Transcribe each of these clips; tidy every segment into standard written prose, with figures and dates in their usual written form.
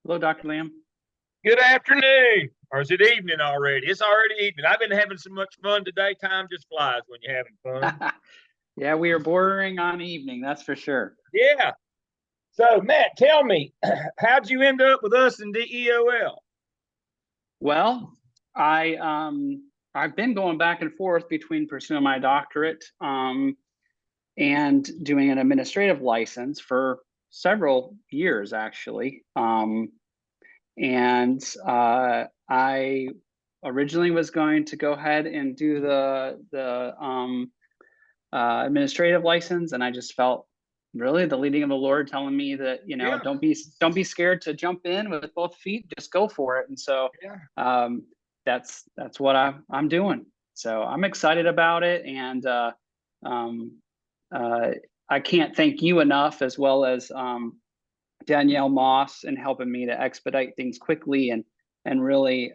Hello, Dr. Lamb. Good afternoon, or is it evening already? It's already evening. I've been having so much fun today. Time just flies when you're having fun. Yeah, we are bordering on evening, that's for sure. Yeah. So, Matt, tell me, how'd you end up with us in DEOL? Well, I've been going back and forth between pursuing my doctorate and doing an administrative license for several years, actually. I originally was going to go ahead and do the administrative license, and I just felt really the leading of the Lord telling me that Yeah. don't be scared to jump in with both feet, just go for it. And so Yeah. that's what I'm doing. So I'm excited about it, and um, I can't thank you enough, as well as Danielle Moss, in helping me to expedite things quickly and really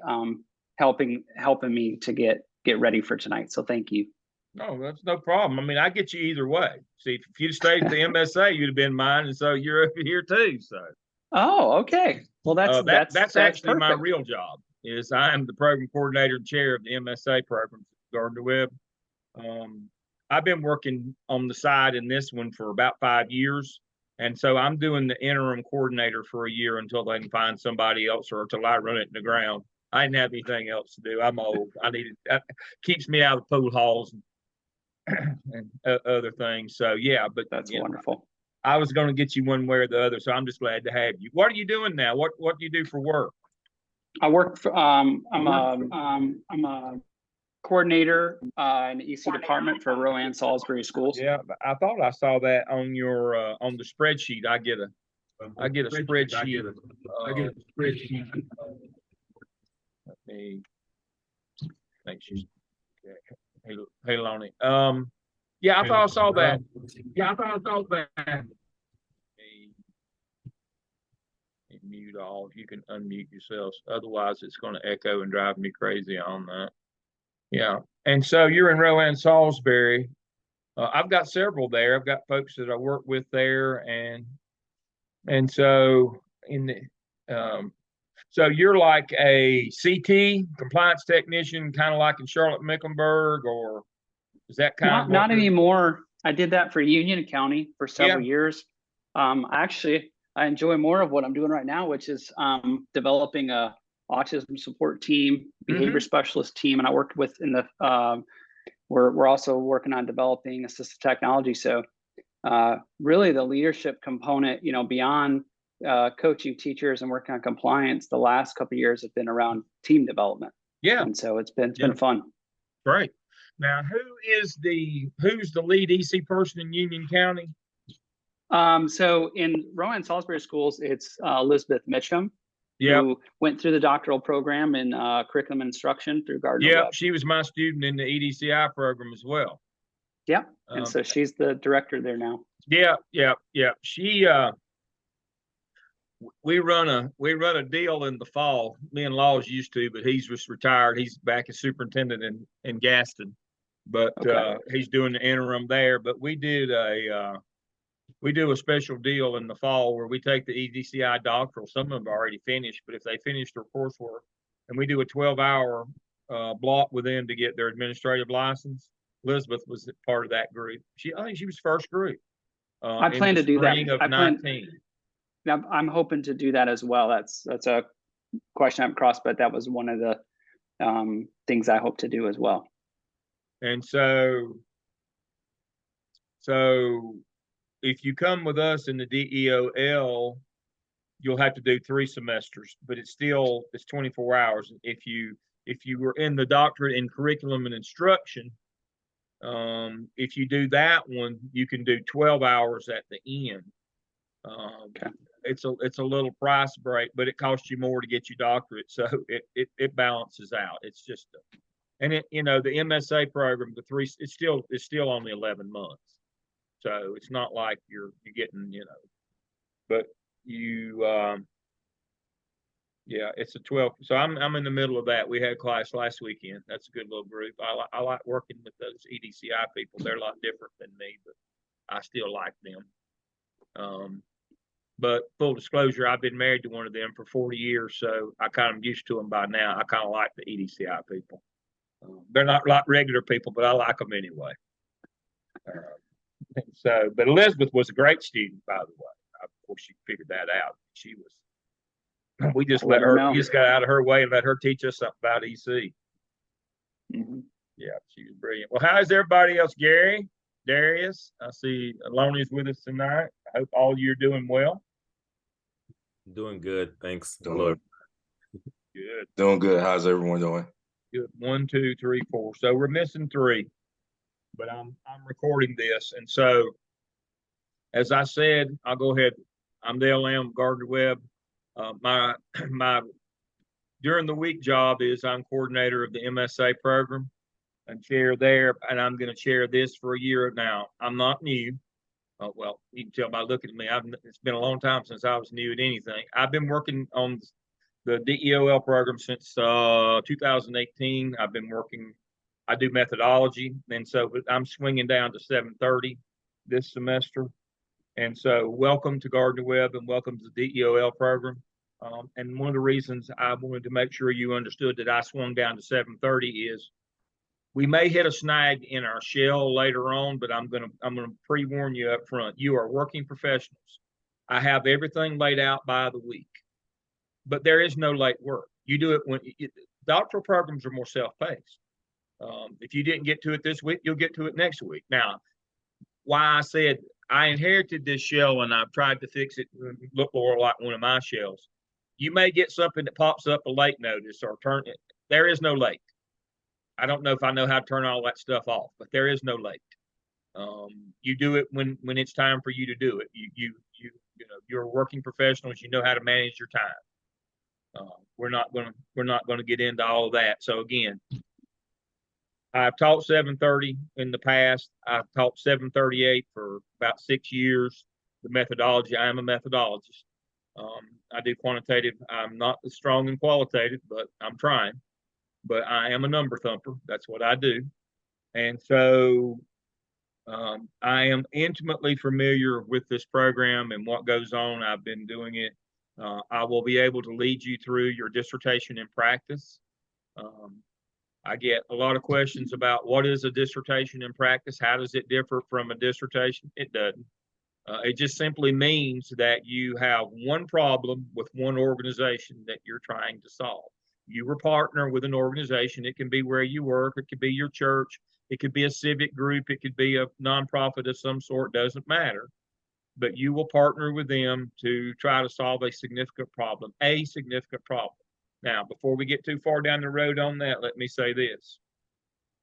helping me to get ready for tonight. So thank you. No, that's no problem. I mean, I get you either way. See, if you'd stayed at the MSA, you'd have been mine, and so you're over here too. So, Oh, okay. Well, that's actually my perfect. real job. Is I am the program coordinator and chair of the MSA program at Gardner Webb. I've been working on the side in this one for about 5 years. And so I'm doing the interim coordinator for a year until they can find somebody else or until I run it in the ground. I didn't have anything else to do. I'm old. That keeps me out of the pool halls and other things. So, yeah, but that's wonderful. I was going to get you one way or the other. So I'm just glad to have you. What are you doing now? What do you do for work? I work for, I'm a coordinator in the EC department for Rowan Salisbury schools. Yeah, I thought I saw that on your on the spreadsheet. I get a spreadsheet. Let me make sure. Hey, Lonnie. Yeah, I thought I saw that. Mute all. You can unmute yourselves. Otherwise, it's going to echo and drive me crazy on that. Yeah. And so you're in Rowan Salisbury. I've got several there. I've got folks that I work with there, and so so you're like a CT compliance technician, kind of like in Charlotte Mecklenburg, or is that kind of not anymore? I did that for Union County for several years. Actually, I enjoy more of what I'm doing right now, which is developing a autism support team, behavior specialist team, and I worked with in the we're also working on developing assistive technology. So really the leadership component, beyond coaching teachers and working on compliance, the last couple of years have been around team development. Yeah. And so it's been fun. Great. Now, who's the lead EC person in Union County? So in Rowan Salisbury schools, it's Elizabeth Mitchum, who went through the doctoral program in curriculum and instruction through Gardner Webb. She was my student in the EDCI program as well. Yeah, and so she's the director there now. Yeah. She we run a deal in the fall. Me and Laws used to, but he's just retired. He's back as superintendent in Gaston, but he's doing the interim there. But we do a special deal in the fall where we take the EDCI doctoral. Some of them have already finished, but if they finish their coursework, and we do a 12-hour block with them to get their administrative license. Elizabeth was part of that group. I think she was first group. I plan to do that. I'm hoping to do that as well. That's a question I've crossed, but that was one of the things I hope to do as well. And so if you come with us in the DEOL, you'll have to do 3 semesters, but it's 24 hours. If you were in the doctorate in curriculum and instruction, if you do that one, you can do 12 hours at the end. It's a little price break, but it costs you more to get your doctorate, so it balances out. It's just, and the MSA program, it's still only 11 months, so it's not like you're getting, but it's a 12. So I'm in the middle of that. We had class last weekend. That's a good little group. I like working with those EDCI people. They're a lot different than me, but I still like them. But full disclosure, I've been married to one of them for 40 years, so I kind of used to them by now. I kind of like the EDCI people. They're not like regular people, but I like them anyway. So, but Elizabeth was a great student, by the way. Of course, she figured that out. She was. We just let her. We just got out of her way and let her teach us something about EC. Mm-hmm. Yeah, she was brilliant. Well, how's everybody else, Gary, Darius? I see Lonnie's with us tonight. I hope all you're doing well. Doing good, thanks. Doing good. Doing good. How's everyone doing? Good. 1, 2, 3, 4. So we're missing 3, but I'm recording this, and so as I said, I'll go ahead. I'm Dale Lamb, Gardner Webb. My during the week job is I'm coordinator of the MSA program and chair there, and I'm going to chair this for a year now. I'm not new. Well, you can tell by looking at me. It's been a long time since I was new at anything. I've been working on the DEOL program since 2018. I've been working. I do methodology, and so I'm swinging down to 7:30 this semester. And so, welcome to Gardner Webb, and welcome to the DEOL program. And one of the reasons I wanted to make sure you understood that I swung down to 7:30 is we may hit a snag in our shell later on, but I'm gonna pre-warn you up front. You are working professionals. I have everything laid out by the week, but there is no late work. You do it when doctoral programs are more self-paced. If you didn't get to it this week, you'll get to it next week. Now, why I said I inherited this shell and I've tried to fix it, look more like one of my shells. You may get something that pops up a late notice or turn it. There is no late. I don't know if I know how to turn all that stuff off, but there is no late. You do it when it's time for you to do it. You know, you're working professionals. You know how to manage your time. We're not going to get into all of that. So again, I've taught 7:30 in the past. I've taught 7:38 for about 6 years. The methodology. I am a methodologist. I do quantitative. I'm not as strong in qualitative, but I'm trying. But I am a number thumper. That's what I do. And so I am intimately familiar with this program and what goes on. I've been doing it. I will be able to lead you through your dissertation in practice. I get a lot of questions about what is a dissertation in practice? How does it differ from a dissertation? It doesn't. It just simply means that you have one problem with one organization that you're trying to solve. You will partner with an organization. It can be where you work. It could be your church. It could be a civic group. It could be a nonprofit of some sort. Doesn't matter. But you will partner with them to try to solve a significant problem. Now, before we get too far down the road on that, let me say this.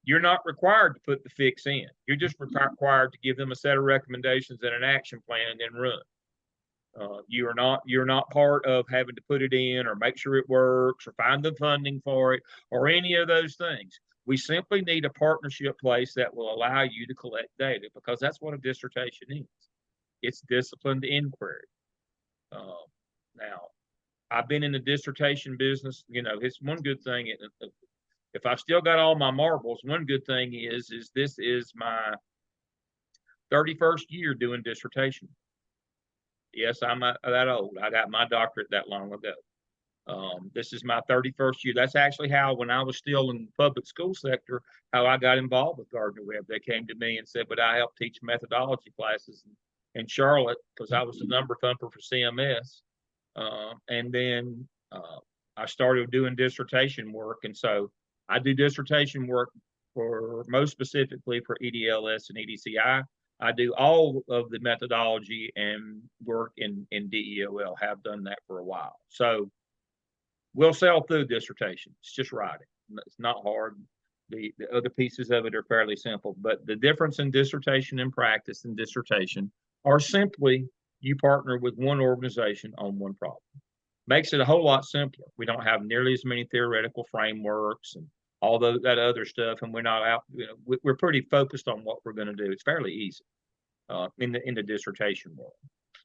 You're not required to put the fix in. You're just required to give them a set of recommendations and an action plan and then run. You're not part of having to put it in or make sure it works or find the funding for it or any of those things. We simply need a partnership place that will allow you to collect data, because that's what a dissertation is. It's disciplined inquiry. Now, I've been in the dissertation business. You know, it's one good thing. If I've still got all my marbles, one good thing is this is my 31st year doing dissertation. Yes, I'm that old. I got my doctorate that long ago. This is my 31st year. That's actually how, when I was still in the public school sector, how I got involved with Gardner Webb. They came to me and said, "Would I help teach methodology classes in Charlotte?" Because I was the number thumper for CMS. And then I started doing dissertation work. And so I do dissertation work for, most specifically for EDLS and EDCI. I do all of the methodology and work in DEOL, have done that for a while. So we'll sail through dissertation. It's just writing. It's not hard. The other pieces of it are fairly simple, but the difference in dissertation and practice and dissertation are simply you partner with one organization on one problem. Makes it a whole lot simpler. We don't have nearly as many theoretical frameworks and all that other stuff, and we're not out. You know, we're pretty focused on what we're going to do. It's fairly easy in the dissertation world.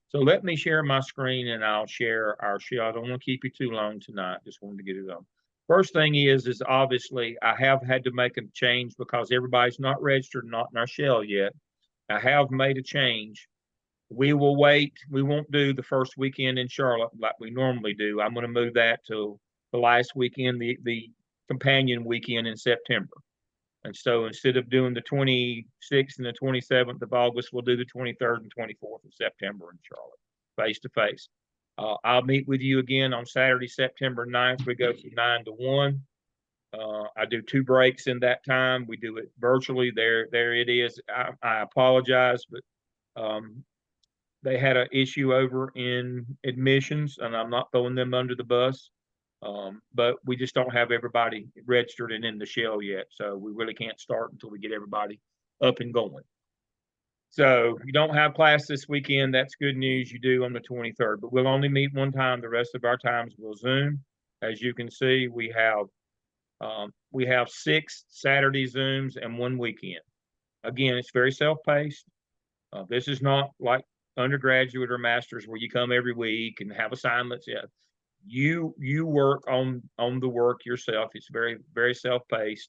So let me share my screen and I'll share our shell. I don't want to keep you too long tonight. Just wanted to get it on. First thing is obviously I have had to make a change because everybody's not registered, not in our shell yet. I have made a change We will wait. We won't do the first weekend in Charlotte like we normally do. I'm going to move that to the last weekend, the companion weekend in September. And so instead of doing the 26th and the 27th of August, we'll do the 23rd and 24th of September in Charlotte, face to face. I'll meet with you again on Saturday, September 9th. We go from 9 to 1. I do 2 breaks in that time. We do it virtually. There it is. I apologize, but they had an issue over in admissions, and I'm not throwing them under the bus. But we just don't have everybody registered and in the shell yet. So we really can't start until we get everybody up and going. So you don't have class this weekend. That's good news. You do on the 23rd, but we'll only meet one time. The rest of our times we'll Zoom. As you can see, we have 6 Saturday Zooms and 1 weekend. Again, it's very self-paced. This is not like undergraduate or masters where you come every week and have assignments. Yeah, you work on the work yourself. It's very, very self-paced.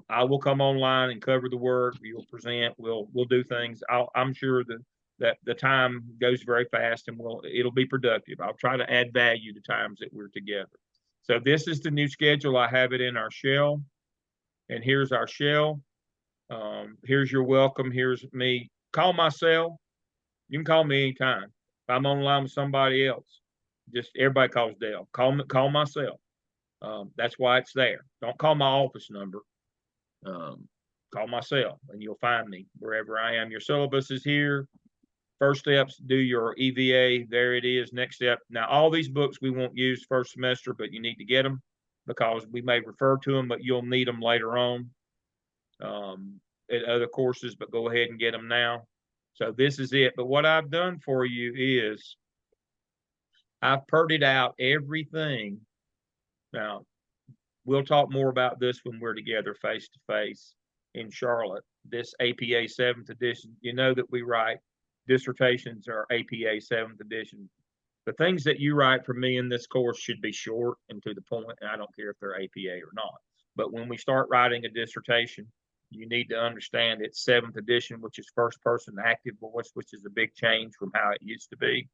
I will come online and cover the work. You'll present. We'll do things. I'm sure that the time goes very fast, and it'll be productive. I'll try to add value to times that we're together. So this is the new schedule. I have it in our shell, and here's our shell. Here's your welcome. Here's me. Call my cell. You can call me anytime. If I'm on the line with somebody else, just everybody calls Dale. Call my cell. That's why it's there. Don't call my office number. Call my cell, and you'll find me wherever I am. Your syllabus is here. First steps, do your EVA. There it is. Next step. Now, all these books we won't use first semester, but you need to get them because we may refer to them, but you'll need them later on at other courses, but go ahead and get them now. So this is it. But what I've done for you is I've printed out everything. Now, we'll talk more about this when we're together face to face in Charlotte. This APA 7th edition, you know that we write dissertations are APA 7th edition. The things that you write for me in this course should be short and to the point, and I don't care if they're APA or not. But when we start writing a dissertation, you need to understand it's 7th edition, which is first person active voice, which is a big change from how it used to be.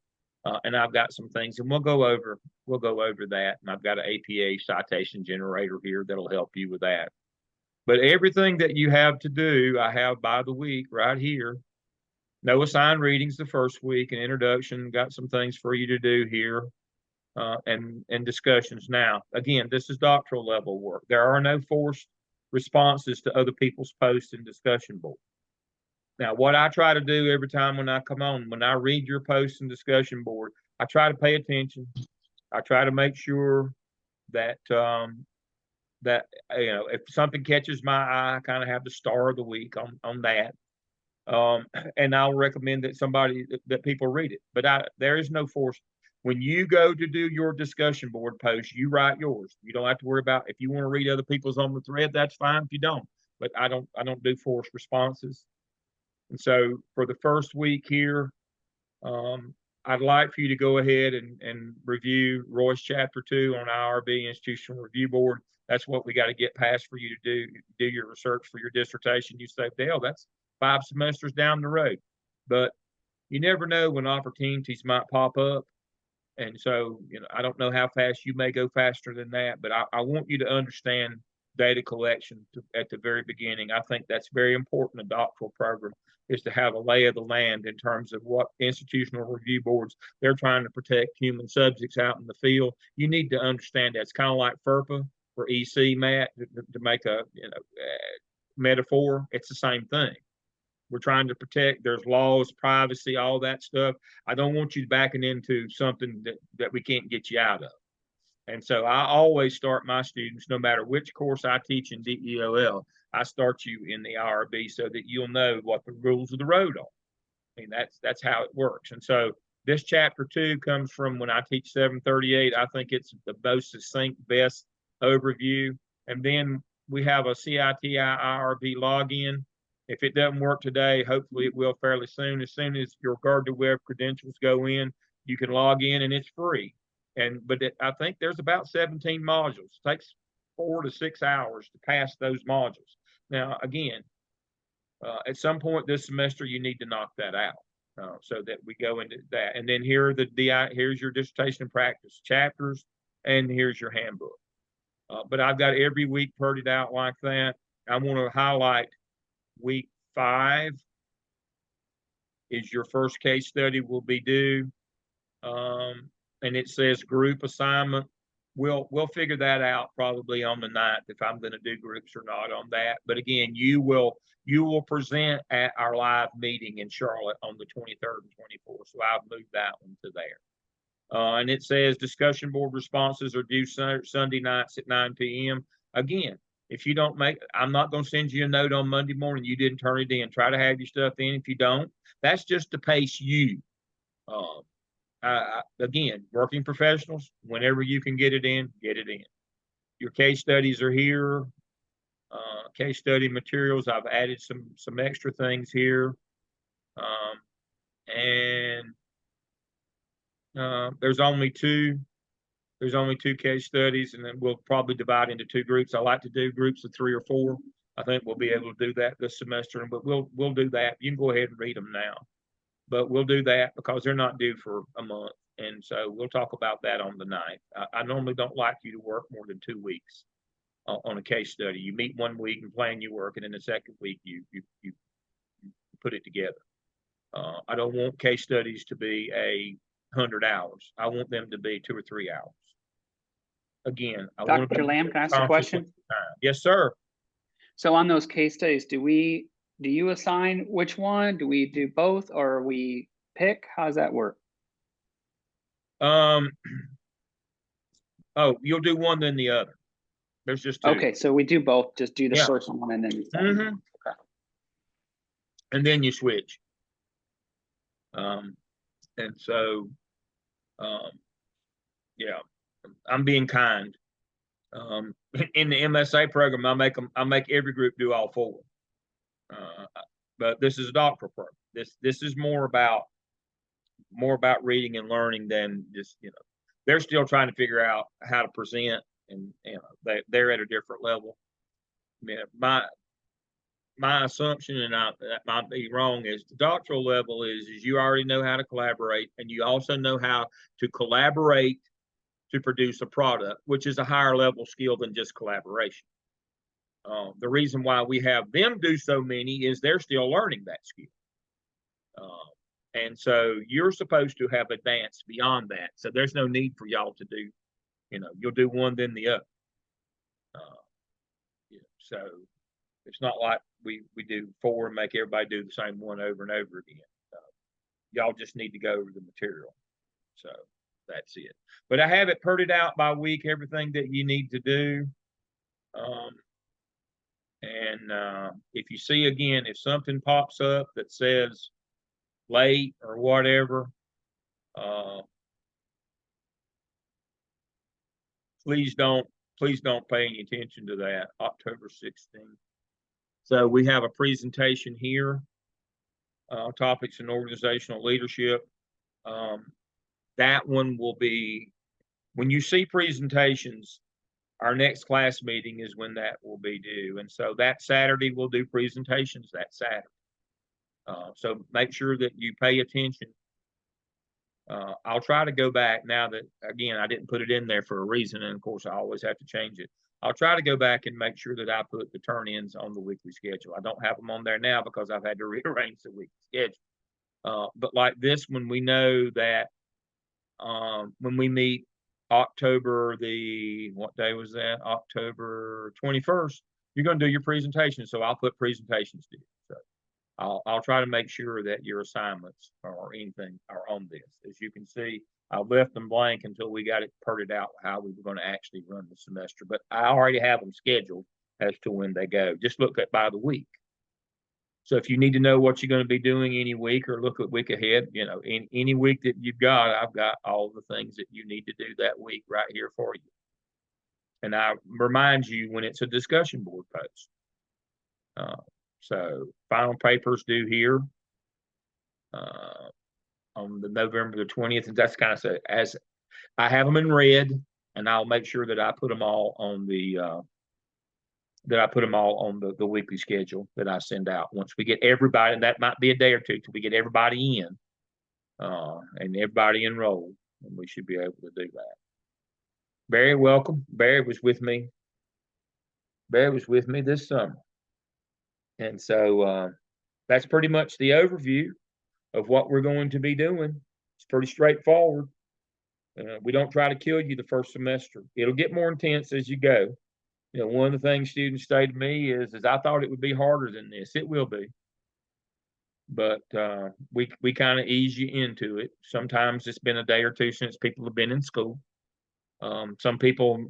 And I've got some things, and we'll go over that. And I've got an APA citation generator here that'll help you with that. But everything that you have to do, I have by the week right here. No assigned readings the first week, an introduction, got some things for you to do here, and discussions. Now, again, this is doctoral level work. There are no forced responses to other people's posts and discussion board. Now, what I try to do every time when I come on, when I read your posts and discussion board, I try to pay attention. I try to make sure that if something catches my eye, I kind of have the star of the week on that. And I'll recommend that people read it. But there is no force. When you go to do your discussion board post, you write yours. You don't have to worry about if you want to read other people's on the thread. That's fine if you don't. But I don't do forced responses. And so for the first week here, I'd like for you to go ahead and review Royce Chapter 2 on IRB Institutional Review Board. That's what we got to get past for you to do your research for your dissertation. You say, Dale, that's 5 semesters down the road. But you never know when opportunities might pop up. And so, I don't know how fast you may go faster than that, but I want you to understand data collection at the very beginning. I think that's very important. A doctoral program is to have a lay of the land in terms of what institutional review boards, they're trying to protect human subjects out in the field. You need to understand that. It's kind of like FERPA or EC, Matt, to make a metaphor. It's the same thing. We're trying to protect, there's laws, privacy, all that stuff. I don't want you backing into something that we can't get you out of. And so I always start my students, no matter which course I teach in DEOL, I start you in the IRB so that you'll know what the rules of the road are. I mean, that's how it works. And so this Chapter 2 comes from when I teach 738. I think it's the most succinct, best overview. And then we have a CITI IRB login. If it doesn't work today, hopefully it will fairly soon. As soon as your GuardWeb credentials go in, you can log in and it's free. But I think there's about 17 modules. It takes 4 to 6 hours to pass those modules. Now, again, at some point this semester, you need to knock that out. so that we go into that. And then here are the here's your dissertation and practice chapters, and here's your handbook. But I've got every week printed out like that. I want to highlight week 5 is your first case study will be due. And it says group assignment. We'll figure that out probably on the 9th if I'm going to do groups or not on that. But again, you will present at our live meeting in Charlotte on the 23rd and 24th. So I've moved that one to there. And it says discussion board responses are due Sunday nights at 9 p.m. Again, if you don't make, I'm not going to send you a note on Monday morning. You didn't turn it in. Try to have your stuff in. If you don't, that's just to pace you. Again, working professionals, whenever you can get it in, get it in. Your case studies are here. Case study materials, I've added some extra things here. There's only two case studies, and then we'll probably divide into 2 groups. I like to do groups of 3 or 4. I think we'll be able to do that this semester, but we'll do that. You can go ahead and read them now, but we'll do that because they're not due for a month. And so we'll talk about that on the 9th. I normally don't like you to work more than 2 weeks on a case study. You meet 1 week and plan your work, and then the second week you put it together. I don't want case studies to be 100 hours. I want them to be 2 or 3 hours. Again, I want to Dr. Lamb, can I ask a question? Yes, sir. So on those case studies, do you assign which one? Do we do both, or we pick? How does that work? Oh, you'll do one then the other. There's just 2. Okay, so we do both. Just do the first one and then. Okay. And then you switch. And so, yeah, I'm being kind. In the MSA program, I make every group do all 4. But this is a doctoral program. This is more about reading and learning than just, they're still trying to figure out how to present, and they're at a different level. I mean, my assumption, and that might be wrong, is the doctoral level is you already know how to collaborate, and you also know how to collaborate to produce a product, which is a higher level skill than just collaboration. The reason why we have them do so many is they're still learning that skill. And so you're supposed to have advanced beyond that. So there's no need for y'all to do, you'll do one, then the other. So it's not like we do 4 and make everybody do the same one over and over again. Y'all just need to go over the material. So that's it. But I have it printed out by week, everything that you need to do. If you see, again, if something pops up that says late or whatever, please don't pay any attention to that. October 16th. So we have a presentation here, topics in organizational leadership. That one will be, when you see presentations, our next class meeting is when that will be due. And so that Saturday we'll do presentations that Saturday. So make sure that you pay attention. I'll try to go back now that, again, I didn't put it in there for a reason. And of course I always have to change it. I'll try to go back and make sure that I put the turn-ins on the weekly schedule. I don't have them on there now because I've had to rearrange the weekly schedule. But like this one, we know that when we meet October what day was that? October 21st, you're going to do your presentation. So I'll put presentations to you. So I'll try to make sure that your assignments or anything are on this. As you can see, I left them blank until we got it printed out how we were going to actually run the semester. But I already have them scheduled as to when they go. Just look at by the week. So if you need to know what you're going to be doing any week, or look at week ahead, in any week that you've got, I've got all the things that you need to do that week right here for you. And I remind you when it's a discussion board post. So final papers due here on the November the 20th. And that's kind of so, as I have them in red, and I'll make sure that I put them all on the the weekly schedule that I send out once we get everybody, and that might be a day or two till we get everybody in. and everybody enrolled, and we should be able to do that. Barry, welcome. Barry was with me this summer. And so that's pretty much the overview of what we're going to be doing. It's pretty straightforward. We don't try to kill you the first semester. It'll get more intense as you go. You know, one of the things students say to me is I thought it would be harder than this. It will be. But we kind of ease you into it. Sometimes it's been a day or two since people have been in school. Some people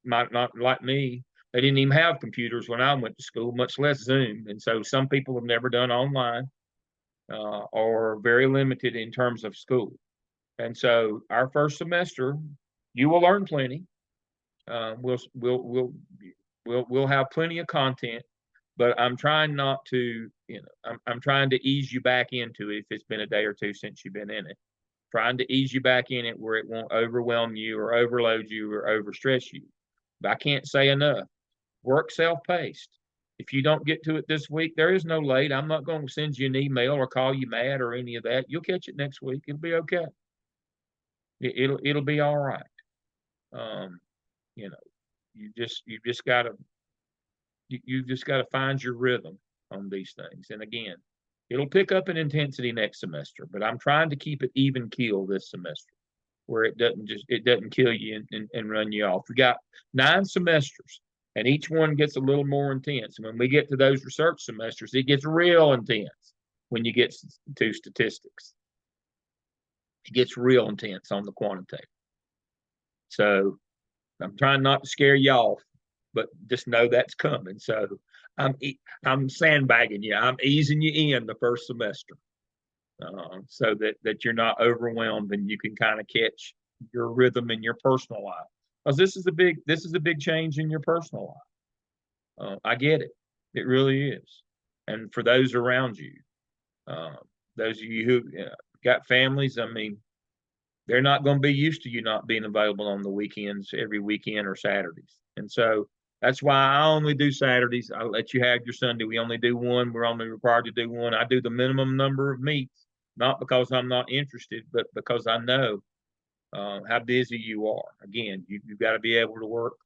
might not, like me, they didn't even have computers when I went to school, much less Zoom. And so some people have never done online or very limited in terms of school. And so our first semester, you will learn plenty. We'll have plenty of content, but I'm trying not to, I'm trying to ease you back into it if it's been a day or two since you've been in it. Trying to ease you back in it where it won't overwhelm you or overload you or overstress you. But I can't say enough. Work self-paced. If you don't get to it this week, there is no late. I'm not going to send you an email or call you mad or any of that. You'll catch it next week. It'll be okay. It'll be all right. You just gotta find your rhythm on these things. And again, it'll pick up in intensity next semester, but I'm trying to keep it even keel this semester, where it doesn't kill you and run you off. We got 9 semesters, and each one gets a little more intense. And when we get to those research semesters, it gets real intense when you get to statistics. It gets real intense on the quantitative. So I'm trying not to scare you off, but just know that's coming. So I'm sandbagging you. I'm easing you in the first semester, so that you're not overwhelmed and you can kind of catch your rhythm in your personal life. Because this is a big change in your personal life. I get it. It really is. And for those around you, those of you who got families, I mean, they're not going to be used to you not being available on the weekends, every weekend or Saturdays. And so that's why I only do Saturdays. I let you have your Sunday. We only do one. We're only required to do one. I do the minimum number of meets, not because I'm not interested, but because I know how busy you are. Again, you've got to be able to work.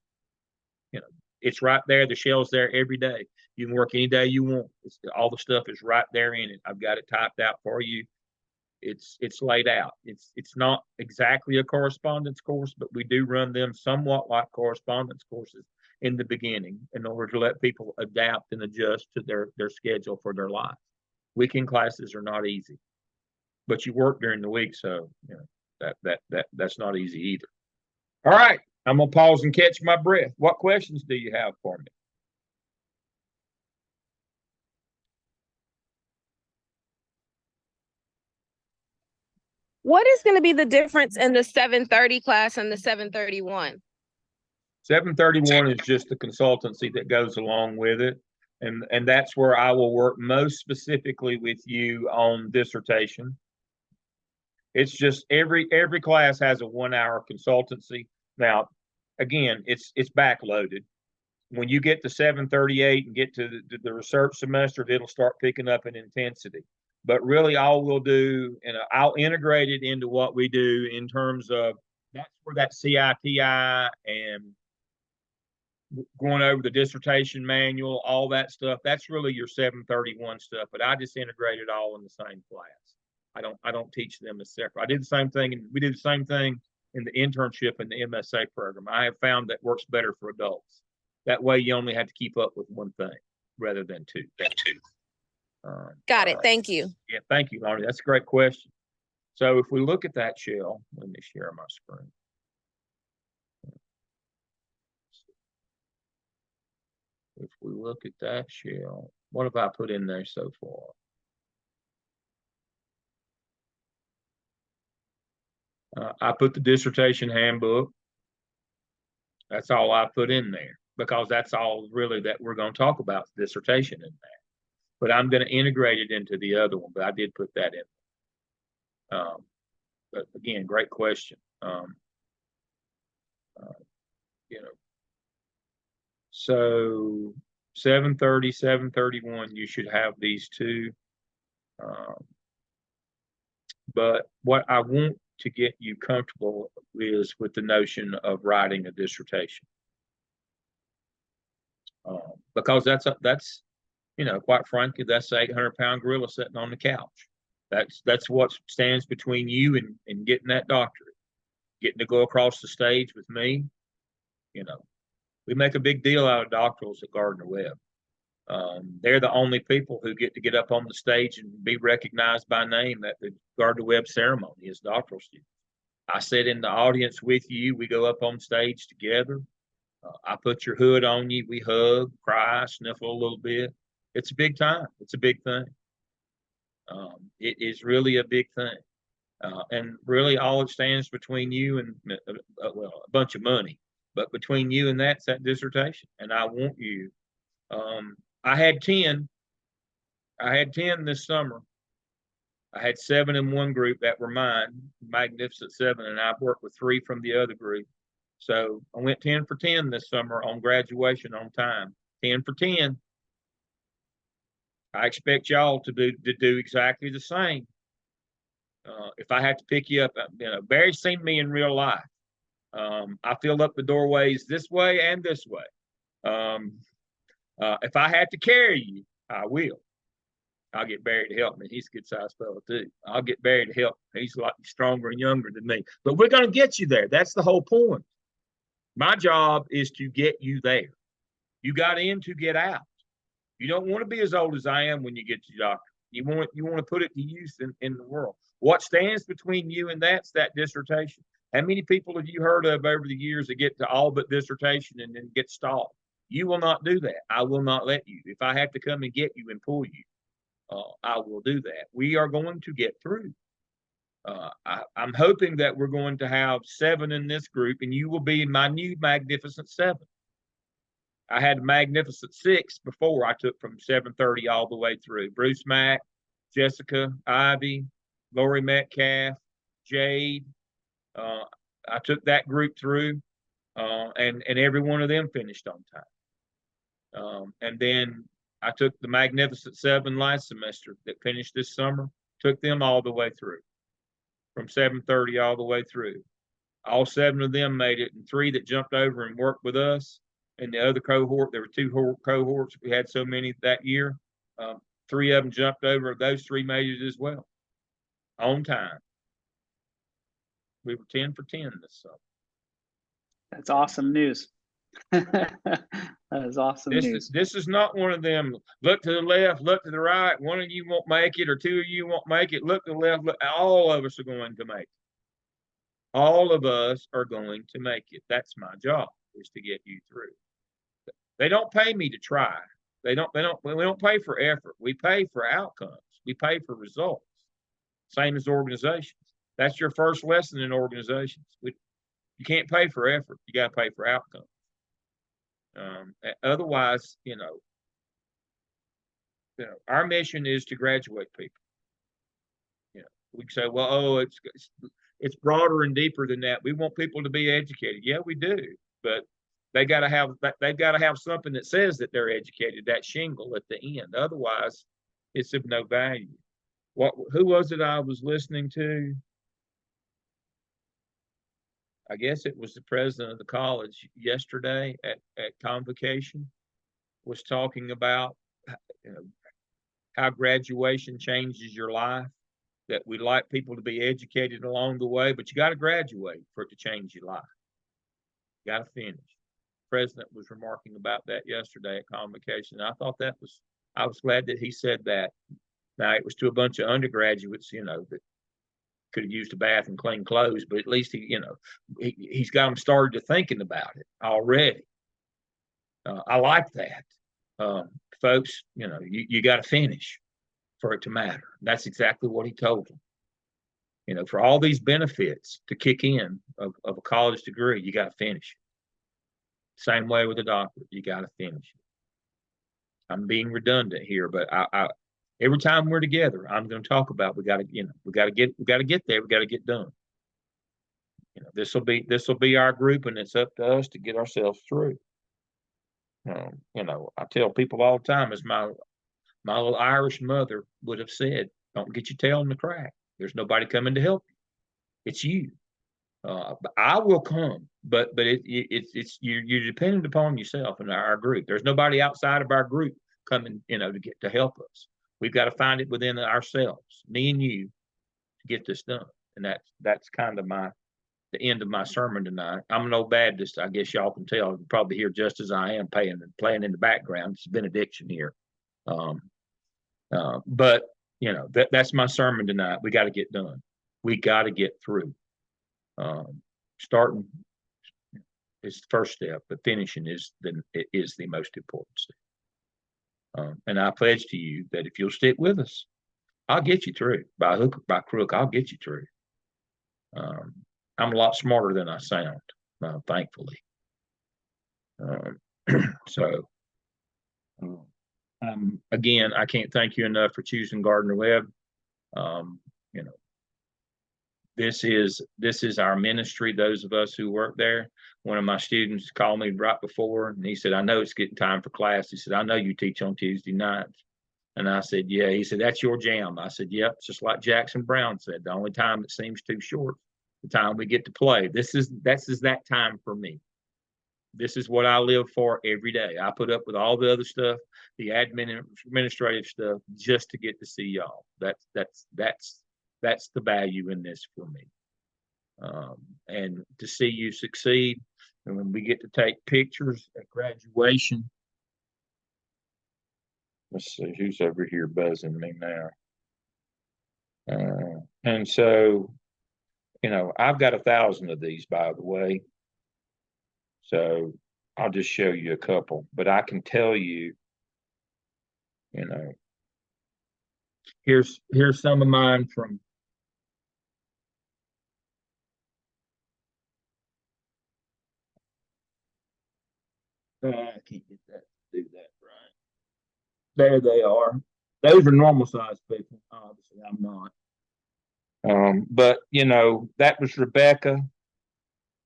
It's right there. The shell's there every day. You can work any day you want. All the stuff is right there in it. I've got it typed out for you. It's laid out. It's not exactly a correspondence course, but we do run them somewhat like correspondence courses in the beginning in order to let people adapt and adjust to their schedule for their life. Weekend classes are not easy, but you work during the week, so that's not easy either. All right, I'm gonna pause and catch my breath. What questions do you have for me? What is going to be the difference in the 730 class and the 731? 731 is just the consultancy that goes along with it. And that's where I will work most specifically with you on dissertation. It's just every class has a 1-hour consultancy. Now, again, it's backloaded. When you get to 738 and get to the research semester, it'll start picking up in intensity. But really all we'll do, and I'll integrate it into what we do in terms of that's where that CITI and going over the dissertation manual, all that stuff, that's really your 731 stuff. But I just integrate it all in the same class. I don't teach them as separate. I did the same thing, and we did the same thing in the internship in the MSA program. I have found that works better for adults. That way you only have to keep up with one thing rather than two. Got it. Thank you. Yeah, thank you, Lonnie. That's a great question. So if we look at that shell, let me share my screen. If we look at that shell, what have I put in there so far? I put the dissertation handbook. That's all I put in there because that's all really that we're going to talk about, dissertation in that. But I'm going to integrate it into the other one, but I did put that in. But again, great question. So 730, 731, you should have these two. But what I want to get you comfortable is with the notion of writing a dissertation. Because that's, you know, quite frankly, that's the 800-pound gorilla sitting on the couch. That's what stands between you and getting that doctorate, getting to go across the stage with me. You know, we make a big deal out of doctorals at Gardner-Webb. They're the only people who get to get up on the stage and be recognized by name at the Gardner-Webb ceremony as doctoral students. I sit in the audience with you. We go up on stage together. I put your hood on you. We hug, cry, sniffle a little bit. It's a big time. It's a big thing. It is really a big thing. And really all it stands between you and, well, a bunch of money, but between you and that's that dissertation. And I want you, I had 10 this summer. I had 7 in one group that were mine, Magnificent 7, and I've worked with 3 from the other group. So I went 10 for 10 this summer on graduation on time. 10 for 10. I expect y'all to do exactly the same. If I have to pick you up, you know, Barry's seen me in real life. I filled up the doorways this way and this way. If I have to carry you, I will. I'll get Barry to help me. He's a good sized fellow too. I'll get Barry to help. He's a lot stronger and younger than me. But we're going to get you there. That's the whole point. My job is to get you there. You got in to get out. You don't want to be as old as I am when you get to your doctor. You want to put it to use in the world. What stands between you and that's that dissertation. How many people have you heard of over the years that get to all but dissertation and then get stalled? You will not do that. I will not let you. If I have to come and get you and pull you, I will do that. We are going to get through. I'm hoping that we're going to have 7 in this group, and you will be my new Magnificent 7. I had a Magnificent 6 before. I took from 7:30 all the way through. Bruce Mack, Jessica, Ivy, Lori Metcalf, Jade. I took that group through, and every one of them finished on time. And then I took the Magnificent 7 last semester that finished this summer, took them all the way through, from 7:30 all the way through. All 7 of them made it, and 3 that jumped over and worked with us. And the other cohort, there were 2 cohorts. We had so many that year. 3 of them jumped over. Those 3 made it as well, on time. We were 10 for 10 this summer. That's awesome news. That is awesome news. This is not one of them, look to the left, look to the right, one of you won't make it, or 2 of you won't make it, look to the left, look, all of us are going to make it. All of us are going to make it. That's my job, is to get you through. They don't pay me to try. We don't pay for effort. We pay for outcomes. We pay for results. Same as organizations. That's your first lesson in organizations. You can't pay for effort. You got to pay for outcomes. Otherwise, you know, our mission is to graduate people. You know, we can say, well, oh, it's broader and deeper than that. We want people to be educated. Yeah, we do, but they've got to have something that says that they're educated. That shingle at the end. Otherwise, it's of no value. Who was it I was listening to? I guess it was the president of the college yesterday at convocation, was talking about, you know, how graduation changes your life, that we like people to be educated along the way, but you got to graduate for it to change your life. You got to finish. The president was remarking about that yesterday at convocation. I thought I was glad that he said that. Now, it was to a bunch of undergraduates, you know, that could have used a bath and clean clothes, but at least he's got them started to thinking about it already. I like that. Folks, you know, you got to finish for it to matter. That's exactly what he told them. You know, for all these benefits to kick in of a college degree, you got to finish it. Same way with a doctorate, you got to finish it. I'm being redundant here, but every time we're together, I'm going to talk about we got to get there, we got to get done. You know, this will be our group, and it's up to us to get ourselves through. You know, I tell people all the time, as my little Irish mother would have said, don't get your tail in the crack. There's nobody coming to help you. It's you. But I will come, but it's you're dependent upon yourself and our group. There's nobody outside of our group coming, to help us. We've got to find it within ourselves, me and you, to get this done. And that's kind of the end of my sermon tonight. I'm an old Baptist, I guess y'all can tell. You probably hear just as I am playing in the background. It's benediction here. But that's my sermon tonight. We got to get done. We got to get through. Starting is the first step, but finishing is the most important step. And I pledge to you that if you'll stick with us, I'll get you through. By hook or by crook, I'll get you through. I'm a lot smarter than I sound, thankfully. So, again, I can't thank you enough for choosing Gardner Webb. This is our ministry, those of us who work there. One of my students called me right before, and he said, I know it's getting time for class. He said, I know you teach on Tuesday nights. And I said, yeah. He said, that's your jam. I said, yep. Just like Jackson Brown said, the only time that seems too short, the time we get to play. This is that time for me. This is what I live for every day. I put up with all the other stuff, the administrative stuff, just to get to see y'all. That's the value in this for me. And to see you succeed, and when we get to take pictures at graduation. Let's see who's over here buzzing me now. And so, I've got 1,000 of these, by the way. So I'll just show you a couple, but I can tell you, here's some of mine from. I can't get that to do that right. There they are. Those are normal sized people. Obviously, I'm not. But that was Rebecca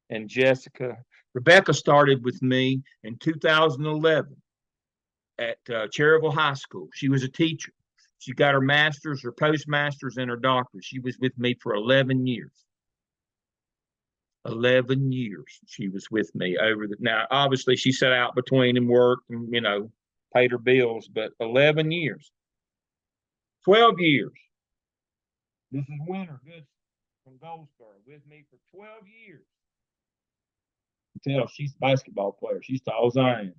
and Jessica. Rebecca started with me in 2011 at Cherryville High School. She was a teacher. She got her master's, her postmaster's, and her doctorate. She was with me for 11 years. 11 years she was with me now obviously she sat out between and worked and paid her bills, but 11 years. 12 years. This is Winter Good from Goldsboro with me for 12 years. Tell she's a basketball player. She's tall as I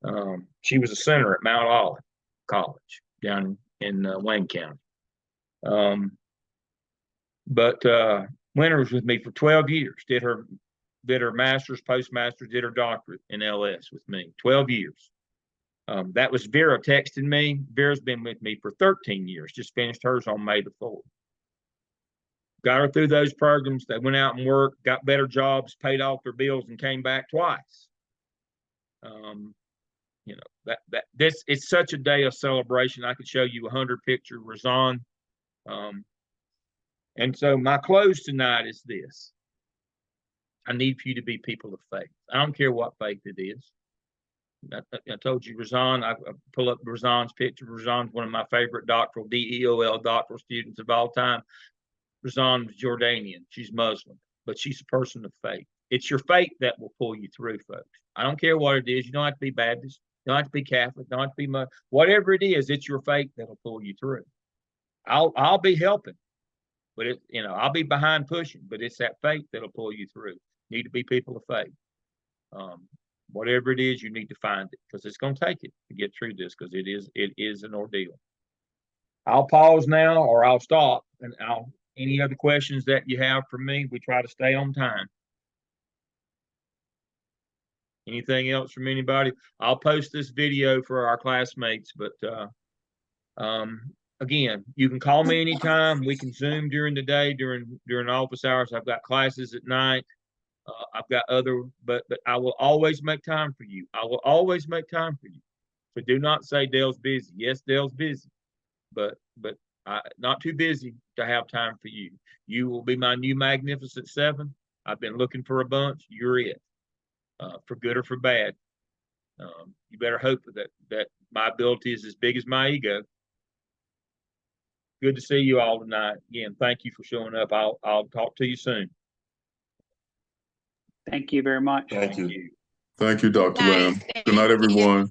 am. She was a center at Mount Olive College down in Wayne County. But Winter was with me for 12 years. Did her master's, postmaster's, did her doctorate in LS with me. 12 years. That was Vera texting me. Vera's been with me for 13 years. Just finished hers on May the 4th. Got her through those programs. They went out and worked, got better jobs, paid off their bills, and came back twice. It's such a day of celebration. I could show you 100 pictures. Razan. And so my close tonight is this. I need for you to be people of faith. I don't care what faith it is. I told you, Razan, I pull up Razan's picture. Razan's one of my favorite DEOL doctoral students of all time. Razan was Jordanian. She's Muslim, but she's a person of faith. It's your faith that will pull you through, folks. I don't care what it is. You don't have to be Baptist. You don't have to be Catholic. You don't have to be whatever it is. It's your faith that'll pull you through. I'll be helping, but I'll be behind pushing. But it's that faith that'll pull you through. You need to be people of faith. Whatever it is, you need to find it, because it's going to take it to get through this, because it is an ordeal. I'll pause now, or I'll stop, and any other questions that you have for me, we try to stay on time. Anything else from anybody? I'll post this video for our classmates, but again, you can call me anytime. We can Zoom during the day, during office hours. I've got classes at night. I've got but I will always make time for you. I will always make time for you. So do not say Dale's busy. Yes, Dale's busy, but not too busy to have time for you. You will be my new Magnificent Seven. I've been looking for a bunch. You're it, for good or for bad. You better hope that my ability is as big as my ego. Good to see you all tonight. Again, thank you for showing up. I'll talk to you soon. Thank you very much. Thank you. you. Thank you, Dr. Nice. Lamb. Thank Good night, you. everyone.